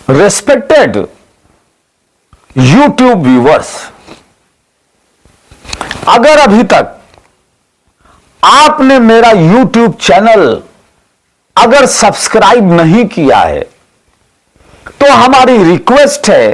Respected YouTube viewers, अगर अभी तक आपने मेरा यूट्यूब चैनल अगर सब्सक्राइब नहीं किया है तो हमारी रिक्वेस्ट है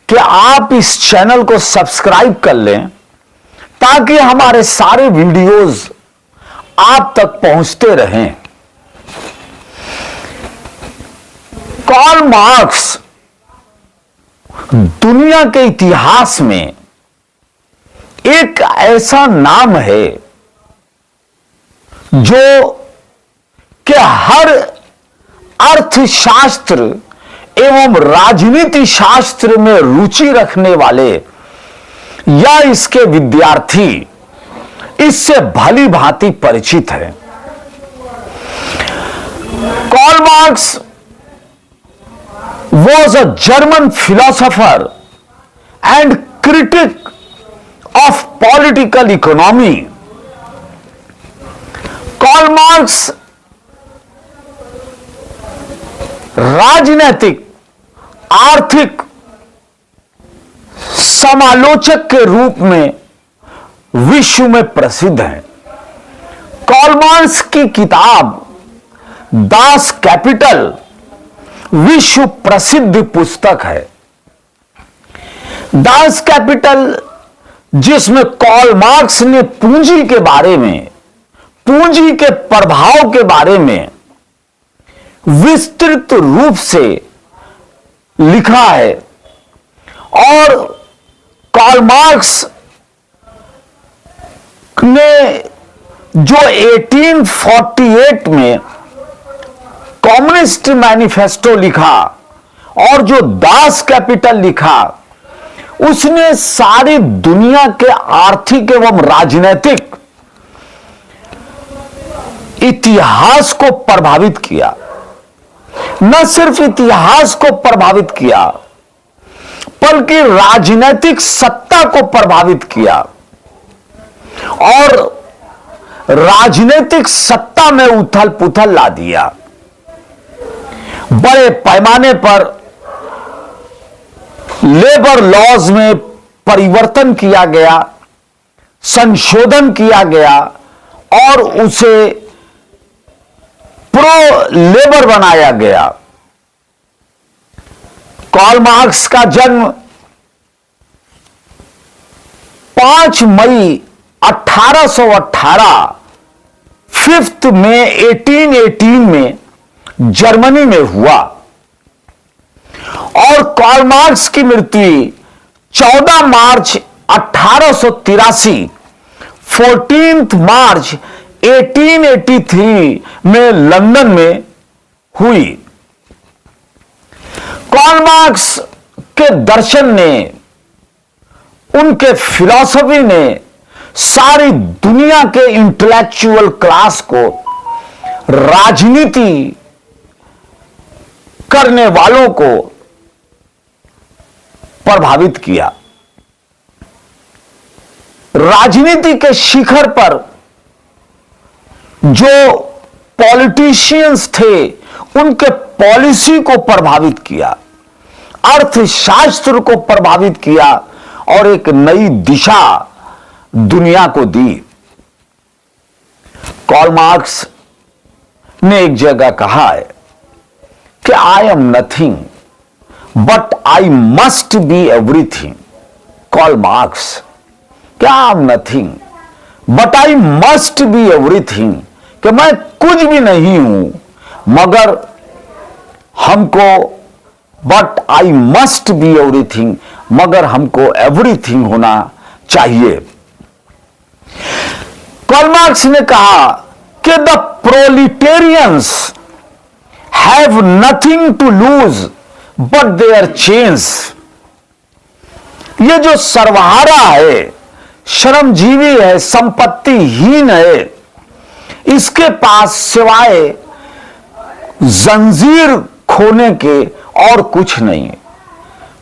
कि आप इस चैनल को सब्सक्राइब कर लें ताकि हमारे सारे वीडियोस आप तक पहुंचते रहें। कार्ल मार्क्स दुनिया के इतिहास में एक ऐसा नाम है जो कि हर अर्थशास्त्र एवं राजनीति शास्त्र में रुचि रखने वाले या इसके विद्यार्थी इससे भली भांति परिचित है। Karl Marx was a German philosopher and critic of political economy. Karl Marx राजनीतिक आर्थिक समालोचक के रूप में विश्व में प्रसिद्ध हैं। कार्ल मार्क्स की किताब दास कैपिटल विश्व प्रसिद्ध पुस्तक है। दास कैपिटल, जिसमें कार्ल मार्क्स ने पूंजी के बारे में, पूंजी के प्रभाव के बारे में विस्तृत रूप से लिखा है और कार्ल मार्क्स ने जो 1848 में कम्युनिस्ट मैनिफेस्टो लिखा और जो दास कैपिटल लिखा, उसने सारी दुनिया के आर्थिक एवं राजनीतिक इतिहास को प्रभावित किया। न सिर्फ इतिहास को प्रभावित किया बल्कि राजनीतिक सत्ता को प्रभावित किया और राजनीतिक सत्ता में उथल पुथल ला दिया। बड़े पैमाने पर लेबर लॉज में परिवर्तन किया गया, संशोधन किया गया और उसे प्रो लेबर बनाया गया। कार्ल मार्क्स का जन्म 5 मई 1818 5 मई 1818 में जर्मनी में हुआ और कार्ल मार्क्स की मृत्यु 14 मार्च 1883 14 मार्च 1883 में लंदन में हुई। कार्ल मार्क्स के दर्शन ने, उनके फिलॉसफी ने सारी दुनिया के इंटेलेक्चुअल क्लास को, राजनीति करने वालों को प्रभावित किया। राजनीति के शिखर पर जो पॉलिटिशियंस थे उनके पॉलिसी को प्रभावित किया, अर्थशास्त्र को प्रभावित किया और एक नई दिशा दुनिया को दी। कार्ल मार्क्स ने एक जगह कहा है कि I am nothing but I must be everything. Karl Marx, क्या I am nothing but I must be everything, कि मैं कुछ भी नहीं हूं मगर हमको, but I must be everything, मगर हमको एवरीथिंग होना चाहिए। कार्ल मार्क्स ने कहा कि the proletarians have nothing to lose but their change. ये जो सर्वहारा है, श्रमजीवी है, संपत्तिहीन है, इसके पास सिवाय जंजीर खोने के और कुछ नहीं है।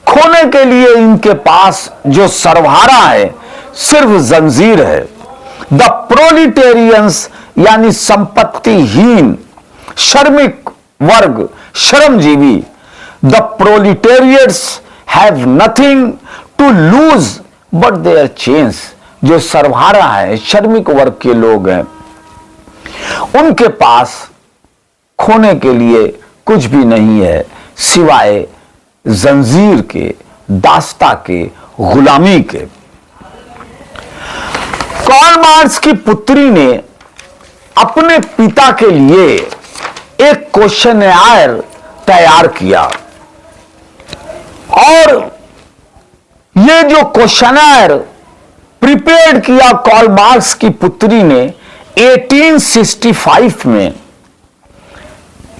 खोने के लिए इनके पास जो सर्वहारा है सिर्फ जंजीर है। द प्रोलिटेरियंस यानी संपत्तिहीन, श्रमिक वर्ग, श्रमजीवी, the proletariats have nothing to lose but their change. जो सर्वहारा है, श्रमिक वर्ग के लोग हैं, उनके पास खोने के लिए कुछ भी नहीं है सिवाय जंजीर के, दास्ता के, गुलामी के। कार्ल मार्क्स की पुत्री ने अपने पिता के लिए एक क्वेश्चनर तैयार किया और ये जो क्वेश्चनर प्रिपेयर किया कार्ल मार्क्स की पुत्री ने 1865 में,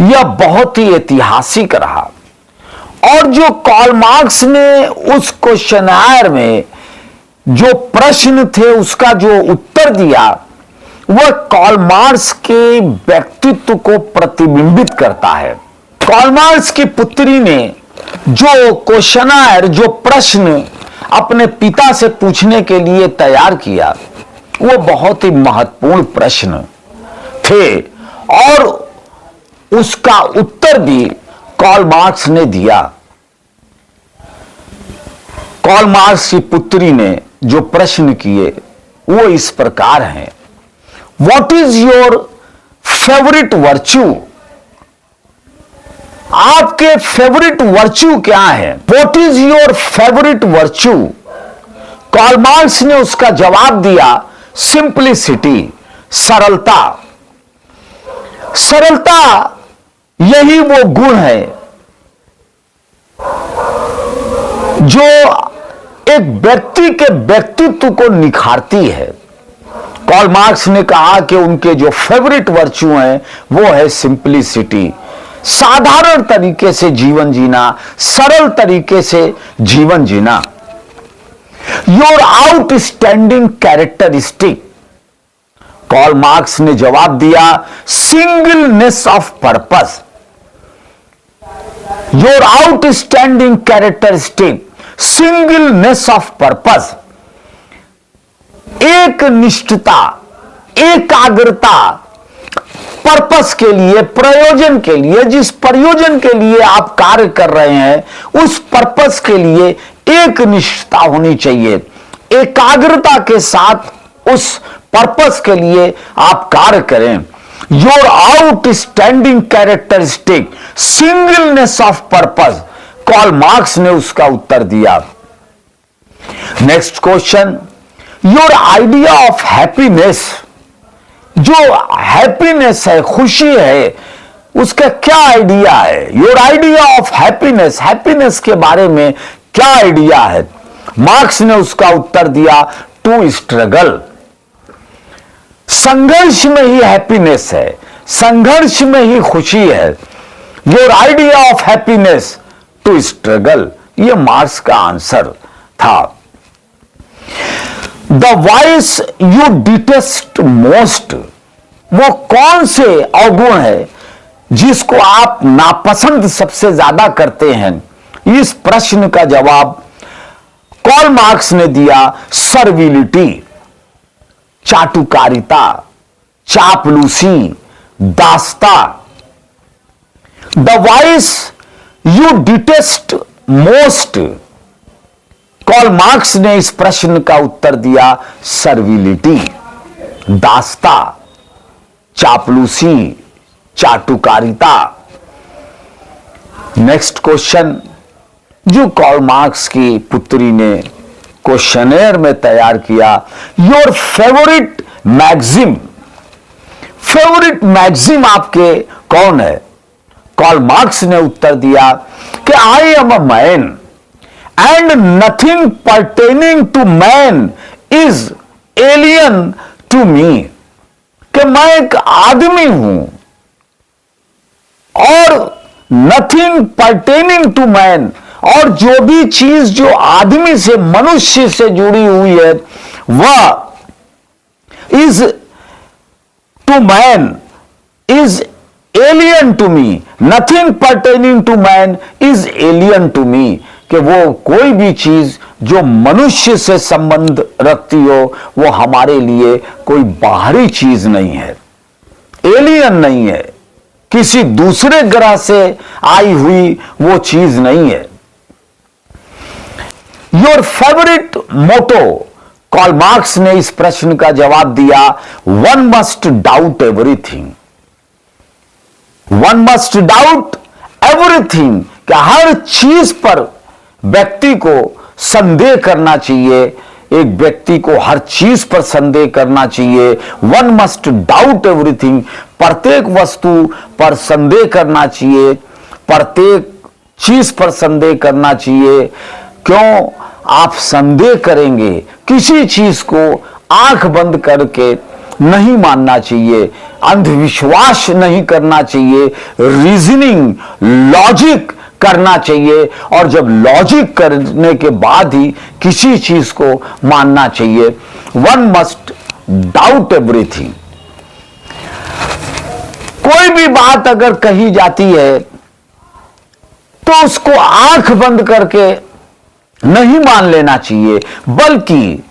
यह बहुत ही ऐतिहासिक रहा। और जो कार्ल मार्क्स ने उस क्वेश्चनर में जो प्रश्न थे उसका जो उत्तर दिया, वह कार्ल मार्क्स के व्यक्तित्व को प्रतिबिंबित करता है। कार्ल मार्क्स की पुत्री ने जो क्वेश्चनर, जो प्रश्न अपने पिता से पूछने के लिए तैयार किया, वो बहुत ही महत्वपूर्ण प्रश्न थे और उसका उत्तर भी कार्ल मार्क्स ने दिया। कार्ल मार्क्स की पुत्री ने जो प्रश्न किए वो इस प्रकार हैं। What is your favourite virtue? आपके फेवरेट वर्च्यू क्या है? What is your favourite virtue? Karl Marx ने उसका जवाब दिया, सिंप्लिसिटी, सरलता। सरलता यही वो गुण है जो एक व्यक्ति के व्यक्तित्व को निखारती है। कार्ल मार्क्स ने कहा कि उनके जो फेवरेट वर्च्यू हैं वो है सिंप्लिसिटी, साधारण तरीके से जीवन जीना, सरल तरीके से जीवन जीना। Your outstanding characteristic, Karl Marx ने जवाब दिया, singleness of purpose. Your outstanding characteristic, singleness of purpose, एक निष्ठता, एकाग्रता, पर्पस के लिए, प्रयोजन के लिए, जिस प्रयोजन के लिए आप कार्य कर रहे हैं उस पर्पस के लिए एक निष्ठता होनी चाहिए। एकाग्रता के साथ उस पर्पस के लिए आप कार्य करें। Your outstanding characteristic, singleness of purpose, Karl Marx ने उसका उत्तर दिया। Next question, your idea of happiness, जो हैप्पीनेस है, खुशी है, उसका क्या आइडिया है? Your idea of happiness, happiness के बारे में क्या आइडिया है? मार्क्स ने उसका उत्तर दिया, टू स्ट्रगल, संघर्ष में ही हैप्पीनेस है, संघर्ष में ही खुशी है। Your idea of happiness to struggle, यह मार्क्स का आंसर था। The vice you detest most, वो कौन से अवगुण है जिसको आप नापसंद सबसे ज्यादा करते हैं? इस प्रश्न का जवाब कार्ल मार्क्स ने दिया, सर्विलिटी, चाटुकारिता, चापलूसी, दास्ता। The vice you detest most, Karl Marx ने इस प्रश्न का उत्तर दिया, सर्विलिटी, दास्ता, चापलूसी, चाटुकारिता। नेक्स्ट क्वेश्चन जो कार्ल मार्क्स की पुत्री ने क्वेश्चनर में तैयार किया, your favourite maxim, favourite maxim आपके कौन है? कार्ल मार्क्स ने उत्तर दिया कि I am a man and nothing pertaining to man is alien to me, कि मैं एक आदमी हूं और नथिंग परटेनिंग टू मैन, और जो भी चीज जो आदमी से, मनुष्य से जुड़ी हुई है वह is to man is alien to me, nothing pertaining to man is alien to me, कि वो कोई भी चीज जो मनुष्य से संबंध रखती हो वो हमारे लिए कोई बाहरी चीज नहीं है, एलियन नहीं है, किसी दूसरे ग्रह से आई हुई वो चीज नहीं है। Your favourite motto, Karl Marx ने इस प्रश्न का जवाब दिया, one must doubt everything. One must doubt everything, कि हर चीज पर व्यक्ति को संदेह करना चाहिए, एक व्यक्ति को हर चीज पर संदेह करना चाहिए। वन मस्ट डाउट एवरीथिंग, प्रत्येक वस्तु पर संदेह करना चाहिए, प्रत्येक चीज पर संदेह करना चाहिए। क्यों आप संदेह करेंगे? किसी चीज को आंख बंद करके नहीं मानना चाहिए, अंधविश्वास नहीं करना चाहिए, रीजनिंग, लॉजिक करना चाहिए, और जब लॉजिक करने के बाद ही किसी चीज को मानना चाहिए। One must doubt everything. कोई भी बात अगर कही जाती है तो उसको आंख बंद करके नहीं मान लेना चाहिए, बल्कि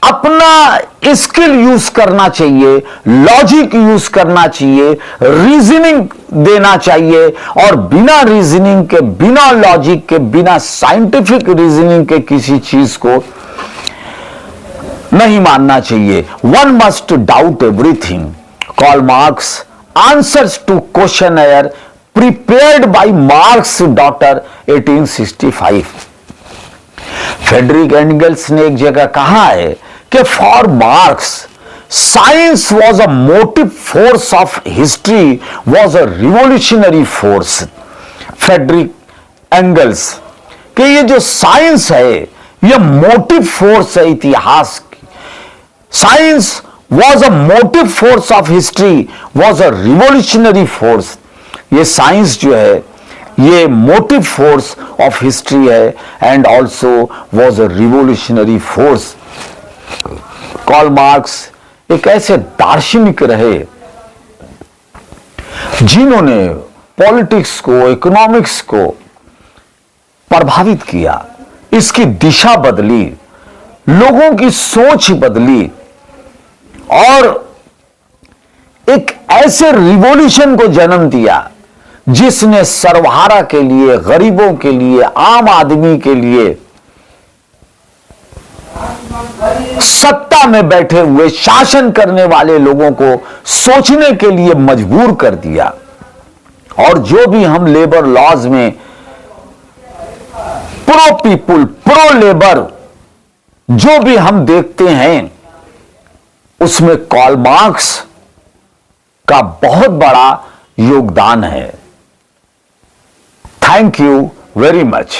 अपना स्किल यूज करना चाहिए, लॉजिक यूज करना चाहिए, रीजनिंग देना चाहिए, और बिना रीजनिंग के, बिना लॉजिक के, बिना साइंटिफिक रीजनिंग के किसी चीज को नहीं मानना चाहिए। One must doubt everything. Karl Marx answers to questionnaire prepared by Marx daughter 1865। Frederick Engels ने एक जगह कहा है कि for Marx science was a motive force of history, was a revolutionary force. Frederick Engels कि ये जो साइंस है ये मोटिव फोर्स है इतिहास की। Science was a motive force of history, was a revolutionary force. ये साइंस जो है ये मोटिव फोर्स ऑफ हिस्ट्री है and also was a revolutionary force. Karl Marx एक ऐसे दार्शनिक रहे जिन्होंने पॉलिटिक्स को, इकोनॉमिक्स को प्रभावित किया, इसकी दिशा बदली, लोगों की सोच बदली, और एक ऐसे रिवॉल्यूशन को जन्म दिया जिसने सर्वहारा के लिए, गरीबों के लिए, आम आदमी के लिए, सत्ता में बैठे हुए शासन करने वाले लोगों को सोचने के लिए मजबूर कर दिया। और जो भी हम लेबर लॉज में प्रो पीपुल, प्रो लेबर जो भी हम देखते हैं, उसमें कार्ल मार्क्स का बहुत बड़ा योगदान है। Thank you very much.